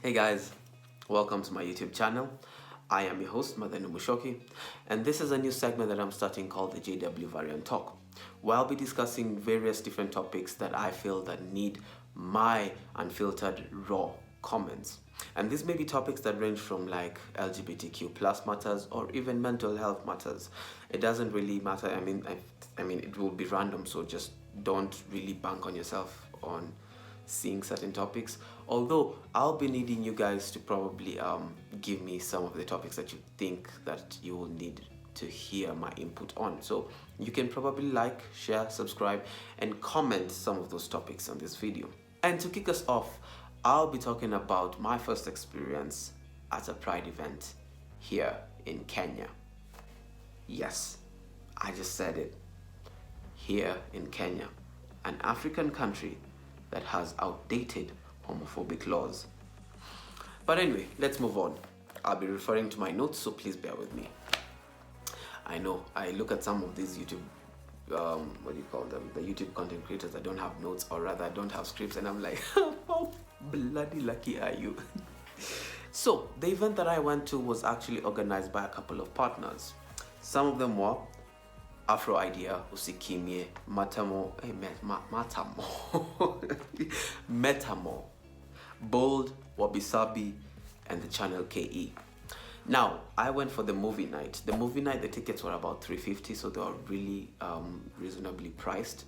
Hey guys, welcome to my YouTube channel. I am your host, Madhenu Mushoki, and this is a new segment that I'm starting called the JW Variant Talk, where I'll be discussing various different topics that I feel that need my unfiltered, raw comments. And these may be topics that range from like LGBTQ plus matters or even mental health matters. It doesn't really matter. I mean, it will be random, so just don't really bank on yourself on seeing certain topics, although I'll be needing you guys to probably give me some of the topics that you think that you will need to hear my input on. So you can probably like, share, subscribe, and comment some of those topics on this video. And to kick us off, I'll be talking about my first experience at a pride event here in Kenya. Yes, I just said it. Here in Kenya, an African country that has outdated homophobic laws. But anyway, let's move on. I'll be referring to my notes, so please bear with me. I know, I look at some of these YouTube, what do you call them? The YouTube content creators that don't have notes, or rather don't have scripts, and I'm like, how bloody lucky are you? So, the event that I went to was actually organized by a couple of partners. Some of them were Afro Idea, Usikimye, Metamo, Bold, Wabi-Sabi, and the Channel KE. Now, I went for the movie night. The movie night, the tickets were about $350, so they were really reasonably priced.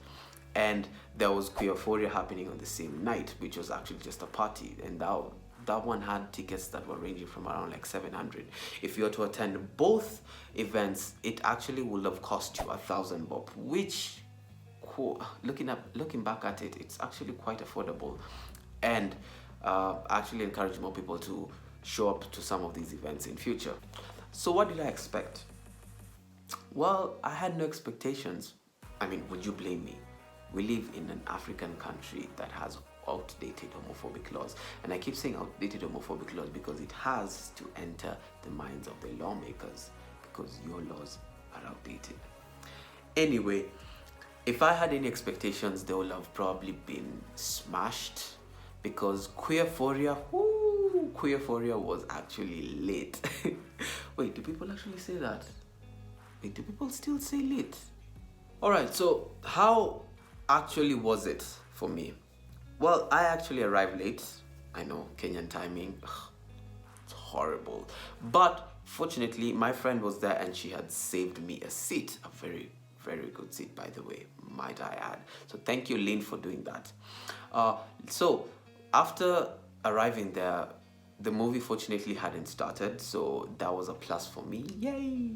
And there was Queerphoria happening on the same night, which was actually just a party. And that one had tickets that were ranging from around like 700. If you were to attend both events, it actually would have cost you 1,000 bob, which, looking back at it, it's actually quite affordable, and actually encourage more people to show up to some of these events in future. So what did I expect? Well, I had no expectations. I mean, would you blame me? We live in an African country that has outdated homophobic laws, and I keep saying outdated homophobic laws because it has to enter the minds of the lawmakers, because your laws are outdated. Anyway, if I had any expectations, they would have probably been smashed, because Queerphoria was actually lit. Wait, do people actually say that? Wait, do people still say lit? Alright, so how actually was it for me? Well, I actually arrived late. I know, Kenyan timing, it's horrible. But fortunately, my friend was there and she had saved me a seat. A very, very good seat, by the way, might I add. So thank you, Lynn, for doing that. So after arriving there, the movie fortunately hadn't started, so that was a plus for me. Yay!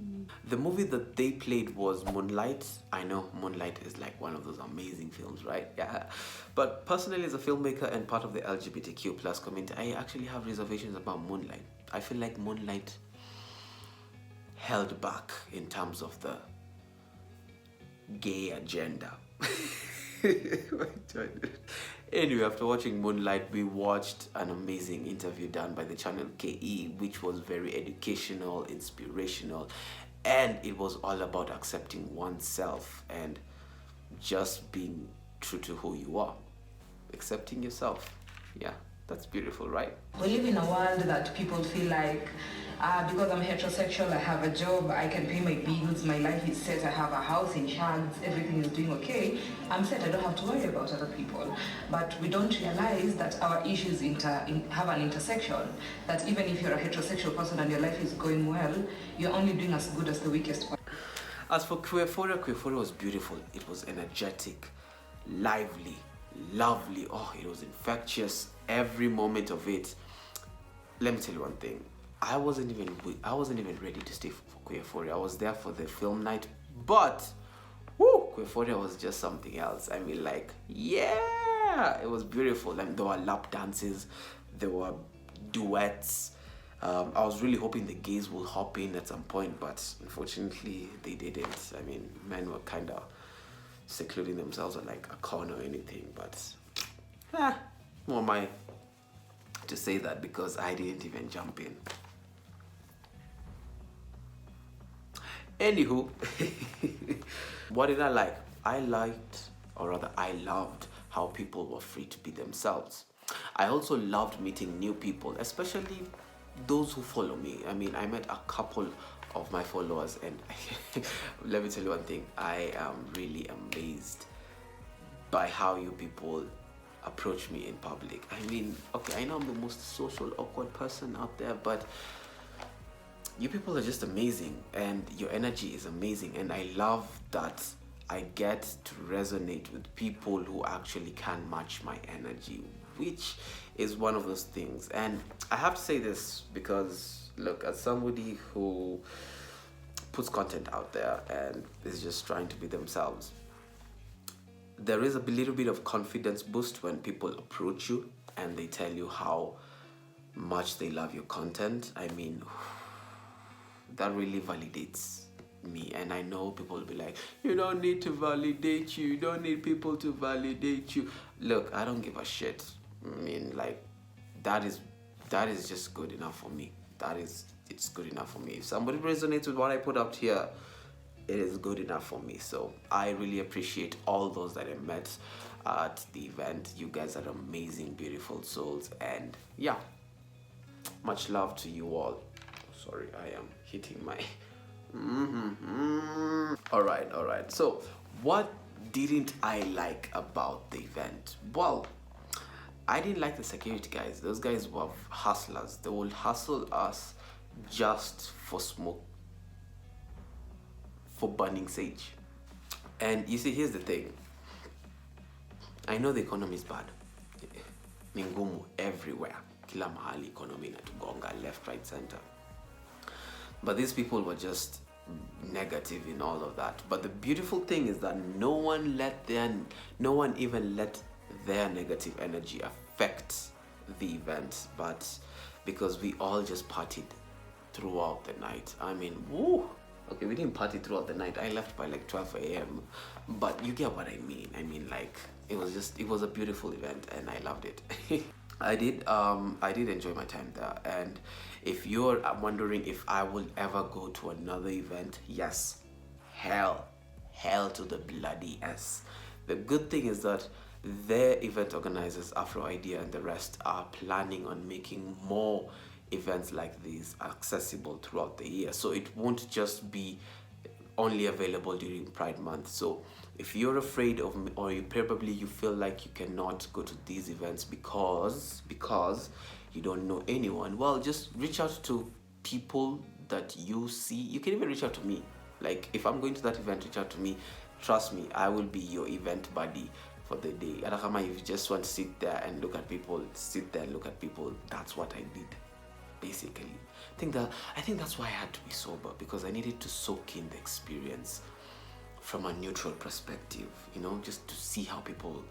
The movie that they played was Moonlight. I know Moonlight is like one of those amazing films, right? Yeah. But personally, as a filmmaker and part of the LGBTQ plus community, I actually have reservations about Moonlight. I feel like Moonlight held back in terms of the gay agenda. Anyway, after watching Moonlight, we watched an amazing interview done by the Channel KE, which was very educational, inspirational, and it was all about accepting oneself and just being true to who you are. Accepting yourself. Yeah, that's beautiful, right? We live in a world that people feel like, because I'm heterosexual, I have a job, I can pay my bills, my life is set, I have a house in Shards, everything is doing okay, I'm set, I don't have to worry about other people. But we don't realize that our issues have an intersection, that even if you're a heterosexual person and your life is going well, you're only doing as good as the weakest one. As for Queerphoria was beautiful. It was energetic, lively, lovely. Oh, it was infectious, every moment of it. Let me tell you one thing. I wasn't even ready to stay for Queerphoria. I was there for the film night, but Queerphoria was just something else. I mean, like, yeah, it was beautiful. I mean, there were lap dances, there were duets. I was really hoping the gays will hop in at some point, but unfortunately they didn't. I mean, men were kind of secluding themselves at like a corner or anything, but who am I to say that, because I didn't even jump in. Anywho, what did I like? I liked, or rather I loved, how people were free to be themselves. I also loved meeting new people, especially those who follow me. I mean, I met a couple of my followers, and let me tell you one thing, I am really amazed by how you people approach me in public. I mean, okay, I know I'm the most social awkward person out there, but you people are just amazing, and your energy is amazing, and I love that I get to resonate with people who actually can match my energy, which is one of those things. And I have to say this because, look, as somebody who puts content out there and is just trying to be themselves, there is a little bit of confidence boost when people approach you and they tell you how much they love your content. I mean, that really validates me. And I know people will be like, you don't need to validate you don't need people to validate you. Look, I don't give a shit. I mean, like, that is just good enough for me. It's good enough for me. If somebody resonates with what I put out here, it is good enough for me. So I really appreciate all those that I met at the event. You guys are amazing, beautiful souls, and yeah, much love to you all. Sorry, I am hitting my all right, so what didn't I like about the event? Well, I didn't like the security guys. Those guys were hustlers. They will hustle us just for smoke, for burning sage. And you see, here's the thing, I know the economy is bad, ni ngumu everywhere, kila mahali economy inatugonga left, right, center. But these people were just negative in all of that. But the beautiful thing is that no one even let their negative energy affect the event, but because we all just partied throughout the night. I mean, woo! Okay, we didn't party throughout the night. I left by like 12 a.m. But you get what I mean. I mean, like, it was a beautiful event, and I loved it. I did enjoy my time there. And if you're wondering if I will ever go to another event, yes, hell to the bloody S. The good thing is that their event organizers, Afro Idea and the rest, are planning on making more events like these accessible throughout the year. So it won't just be only available during Pride Month. So if you're afraid of, or you feel like you cannot go to these events because you don't know anyone, well, just reach out to people that you see. You can even reach out to me. Like, if I'm going to that event, reach out to me. Trust me, I will be your event buddy for the day. Arakama, if you just want to sit there and look at people, that's what I did, basically. I think that's why I had to be sober, because I needed to soak in the experience from a neutral perspective, just to see how people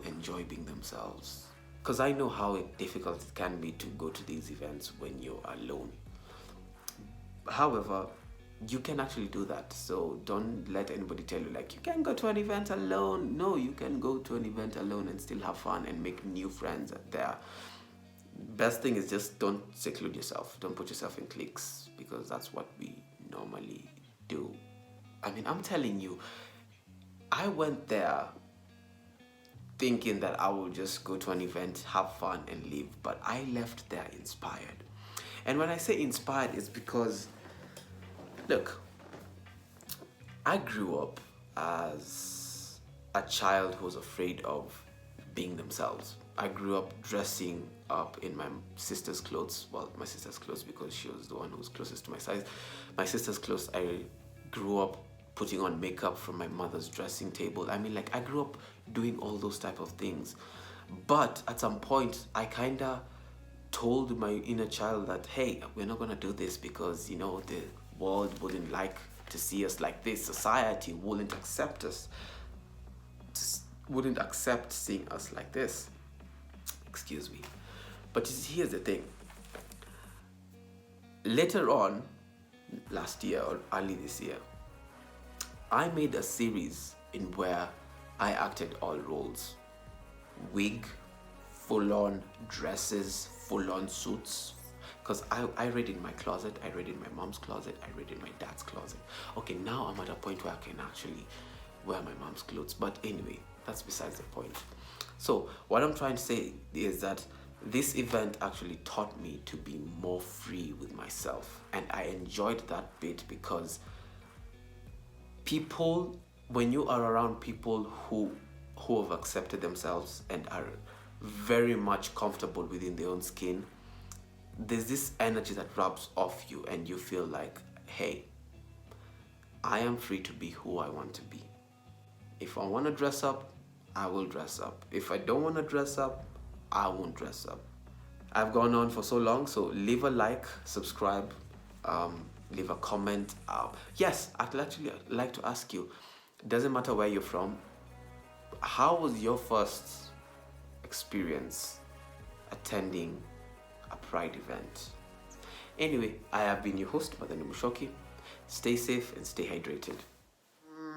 enjoy being themselves. Because I know how difficult it can be to go to these events when you're alone. However, you can actually do that. So don't let anybody tell you, like, you can't go to an event alone. No, you can go to an event alone and still have fun and make new friends there. Best thing is just don't seclude yourself. Don't put yourself in cliques, because that's what we normally do. I mean, I'm telling you, I went there thinking that I will just go to an event, have fun, and leave. But I left there inspired. And when I say inspired, it's because, look, I grew up as a child who was afraid of being themselves. I grew up dressing up in my sister's clothes. Well, my sister's clothes, because she was the one who was closest to my size. My sister's clothes. I grew up putting on makeup from my mother's dressing table. I mean, like, I grew up doing all those type of things. But at some point, I kind of told my inner child that, hey, we're not going to do this because, the world wouldn't like to see us like this. Society wouldn't accept us, wouldn't accept seeing us like this. Excuse me. But here's the thing. Later on, last year or early this year, I made a series in where I acted all roles. Wig, full-on dresses, full-on suits. Because I read in my closet, I read in my mom's closet, I read in my dad's closet. Okay, now I'm at a point where I can actually wear my mom's clothes. But anyway, that's besides the point. So what I'm trying to say is that this event actually taught me to be more free with myself, and I enjoyed that bit because people, when you are around people who have accepted themselves and are very much comfortable within their own skin, there's this energy that rubs off you and you feel like, hey, I am free to be who I want to be. If I want to dress up, I will dress up. If I don't want to dress up, I won't dress up. I've gone on for so long, so leave a like, subscribe, leave a comment. Yes, I'd actually like to ask you, doesn't matter where you're from, how was your first experience attending a pride event? Anyway, I have been your host, Madani Mushoki. Stay safe and stay hydrated.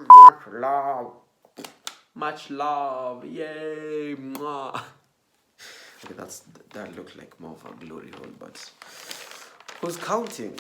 Much love. Much love. Yay. Mwah. Okay, that looked like more of a glory hole, but who's counting?